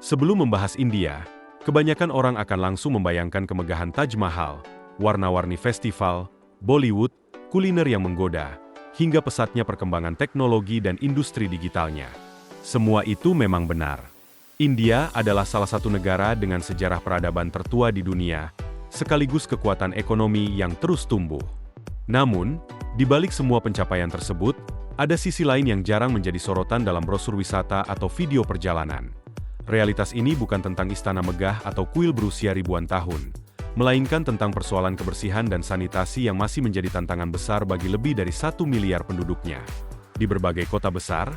Sebelum membahas India, kebanyakan orang akan langsung membayangkan kemegahan Taj Mahal, warna-warni festival, Bollywood, kuliner yang menggoda, hingga pesatnya perkembangan teknologi dan industri digitalnya. Semua itu memang benar. India adalah salah satu negara dengan sejarah peradaban tertua di dunia, sekaligus kekuatan ekonomi yang terus tumbuh. Namun, di balik semua pencapaian tersebut, ada sisi lain yang jarang menjadi sorotan dalam brosur wisata atau video perjalanan. Realitas ini bukan tentang istana megah atau kuil berusia ribuan tahun, melainkan tentang persoalan kebersihan dan sanitasi yang masih menjadi tantangan besar bagi lebih dari 1 miliar penduduknya. Di berbagai kota besar,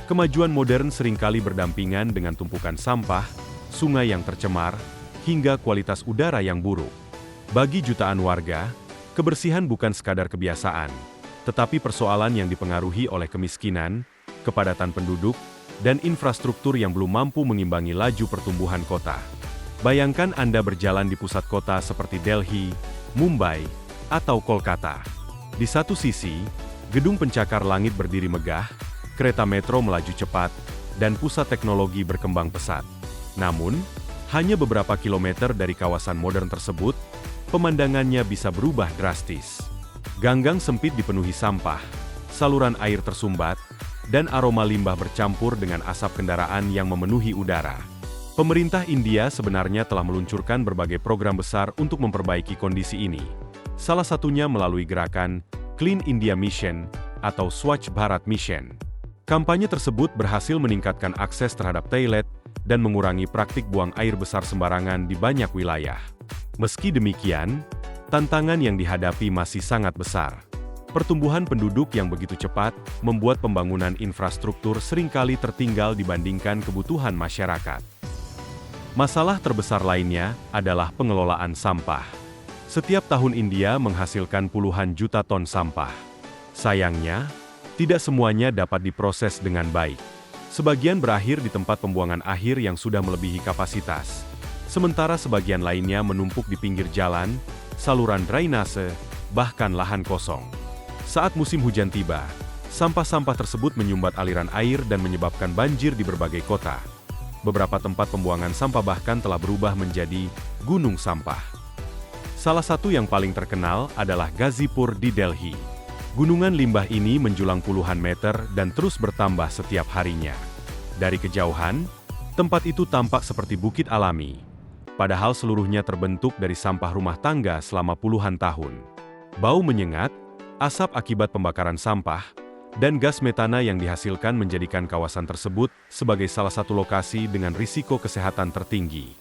kemajuan modern seringkali berdampingan dengan tumpukan sampah, sungai yang tercemar, hingga kualitas udara yang buruk. Bagi jutaan warga, kebersihan bukan sekadar kebiasaan, tetapi persoalan yang dipengaruhi oleh kemiskinan, kepadatan penduduk, dan infrastruktur yang belum mampu mengimbangi laju pertumbuhan kota. Bayangkan Anda berjalan di pusat kota seperti Delhi, Mumbai, atau Kolkata. Di satu sisi, gedung pencakar langit berdiri megah, kereta metro melaju cepat, dan pusat teknologi berkembang pesat. Namun, hanya beberapa kilometer dari kawasan modern tersebut, pemandangannya bisa berubah drastis. Ganggang sempit dipenuhi sampah, saluran air tersumbat, dan aroma limbah bercampur dengan asap kendaraan yang memenuhi udara. Pemerintah India sebenarnya telah meluncurkan berbagai program besar untuk memperbaiki kondisi ini. Salah satunya melalui gerakan Clean India Mission atau Swachh Bharat Mission. Kampanye tersebut berhasil meningkatkan akses terhadap toilet dan mengurangi praktik buang air besar sembarangan di banyak wilayah. Meski demikian, tantangan yang dihadapi masih sangat besar. Pertumbuhan penduduk yang begitu cepat membuat pembangunan infrastruktur seringkali tertinggal dibandingkan kebutuhan masyarakat. Masalah terbesar lainnya adalah pengelolaan sampah. Setiap tahun India menghasilkan puluhan juta ton sampah. Sayangnya, tidak semuanya dapat diproses dengan baik. Sebagian berakhir di tempat pembuangan akhir yang sudah melebihi kapasitas. Sementara sebagian lainnya menumpuk di pinggir jalan, saluran drainase, bahkan lahan kosong. Saat musim hujan tiba, sampah-sampah tersebut menyumbat aliran air dan menyebabkan banjir di berbagai kota. Beberapa tempat pembuangan sampah bahkan telah berubah menjadi gunung sampah. Salah satu yang paling terkenal adalah Gazipur di Delhi. Gunungan limbah ini menjulang puluhan meter dan terus bertambah setiap harinya. Dari kejauhan, tempat itu tampak seperti bukit alami, padahal seluruhnya terbentuk dari sampah rumah tangga selama puluhan tahun. Bau menyengat, asap akibat pembakaran sampah, dan gas metana yang dihasilkan menjadikan kawasan tersebut sebagai salah satu lokasi dengan risiko kesehatan tertinggi.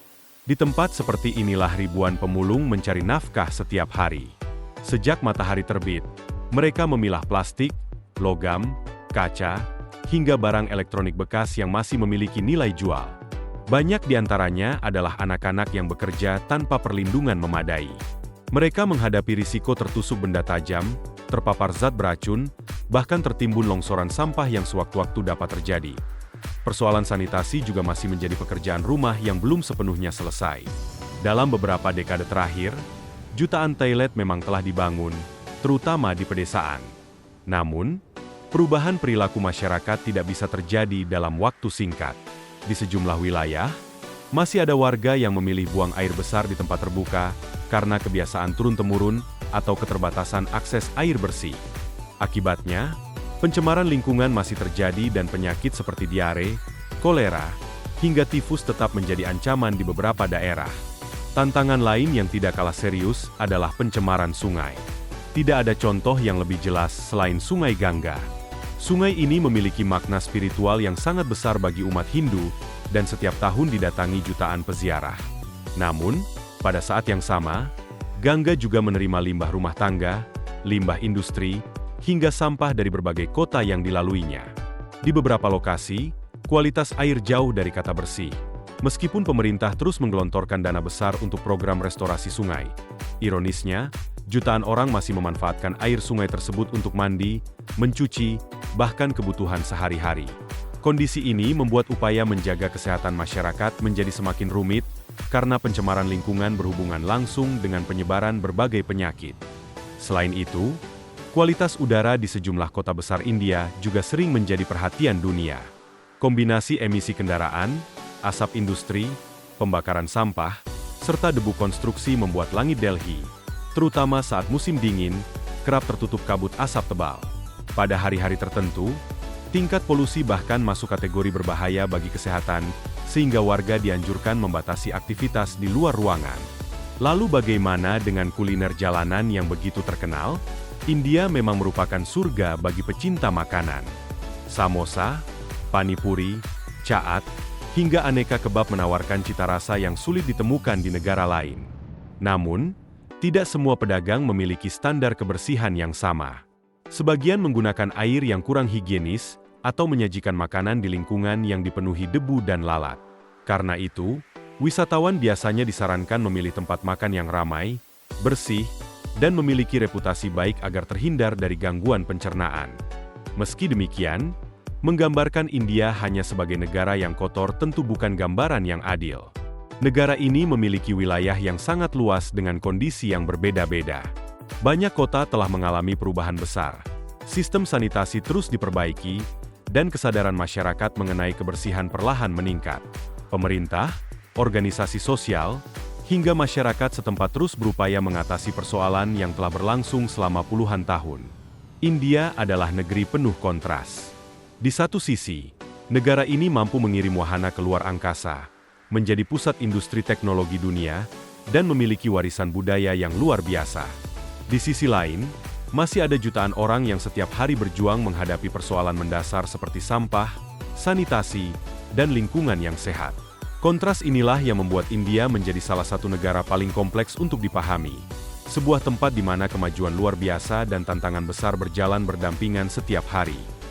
Di tempat seperti inilah ribuan pemulung mencari nafkah setiap hari. Sejak matahari terbit, mereka memilah plastik, logam, kaca, hingga barang elektronik bekas yang masih memiliki nilai jual. Banyak di antaranya adalah anak-anak yang bekerja tanpa perlindungan memadai. Mereka menghadapi risiko tertusuk benda tajam, terpapar zat beracun, bahkan tertimbun longsoran sampah yang sewaktu-waktu dapat terjadi. Persoalan sanitasi juga masih menjadi pekerjaan rumah yang belum sepenuhnya selesai. Dalam beberapa dekade terakhir, jutaan toilet memang telah dibangun, terutama di pedesaan. Namun, perubahan perilaku masyarakat tidak bisa terjadi dalam waktu singkat. Di sejumlah wilayah, masih ada warga yang memilih buang air besar di tempat terbuka karena kebiasaan turun-temurun atau keterbatasan akses air bersih. Akibatnya, pencemaran lingkungan masih terjadi dan penyakit seperti diare, kolera, hingga tifus tetap menjadi ancaman di beberapa daerah. Tantangan lain yang tidak kalah serius adalah pencemaran sungai. Tidak ada contoh yang lebih jelas selain Sungai Gangga. Sungai ini memiliki makna spiritual yang sangat besar bagi umat Hindu dan setiap tahun didatangi jutaan peziarah. Namun, pada saat yang sama, Gangga juga menerima limbah rumah tangga, limbah industri, hingga sampah dari berbagai kota yang dilaluinya. Di beberapa lokasi, kualitas air jauh dari kata bersih. Meskipun pemerintah terus menggelontorkan dana besar untuk program restorasi sungai. Ironisnya, jutaan orang masih memanfaatkan air sungai tersebut untuk mandi, mencuci, bahkan kebutuhan sehari-hari. Kondisi ini membuat upaya menjaga kesehatan masyarakat menjadi semakin rumit, karena pencemaran lingkungan berhubungan langsung dengan penyebaran berbagai penyakit. Selain itu, kualitas udara di sejumlah kota besar India juga sering menjadi perhatian dunia. Kombinasi emisi kendaraan, Asap industri, pembakaran sampah, serta debu konstruksi membuat langit Delhi, terutama saat musim dingin, kerap tertutup kabut asap tebal. Pada hari-hari tertentu, tingkat polusi bahkan masuk kategori berbahaya bagi kesehatan, sehingga warga dianjurkan membatasi aktivitas di luar ruangan. Lalu bagaimana dengan kuliner jalanan yang begitu terkenal? India memang merupakan surga bagi pecinta makanan. Samosa, panipuri, chaat, hingga aneka kebab menawarkan cita rasa yang sulit ditemukan di negara lain. Namun, tidak semua pedagang memiliki standar kebersihan yang sama. Sebagian menggunakan air yang kurang higienis, atau menyajikan makanan di lingkungan yang dipenuhi debu dan lalat. Karena itu, wisatawan biasanya disarankan memilih tempat makan yang ramai, bersih, dan memiliki reputasi baik agar terhindar dari gangguan pencernaan. Meski demikian, menggambarkan India hanya sebagai negara yang kotor tentu bukan gambaran yang adil. Negara ini memiliki wilayah yang sangat luas dengan kondisi yang berbeda-beda. Banyak kota telah mengalami perubahan besar. Sistem sanitasi terus diperbaiki, dan kesadaran masyarakat mengenai kebersihan perlahan meningkat. Pemerintah, organisasi sosial, hingga masyarakat setempat terus berupaya mengatasi persoalan yang telah berlangsung selama puluhan tahun. India adalah negeri penuh kontras. Di satu sisi, negara ini mampu mengirim wahana ke luar angkasa, menjadi pusat industri teknologi dunia, dan memiliki warisan budaya yang luar biasa. Di sisi lain, masih ada jutaan orang yang setiap hari berjuang menghadapi persoalan mendasar seperti sampah, sanitasi, dan lingkungan yang sehat. Kontras inilah yang membuat India menjadi salah satu negara paling kompleks untuk dipahami. Sebuah tempat di mana kemajuan luar biasa dan tantangan besar berjalan berdampingan setiap hari.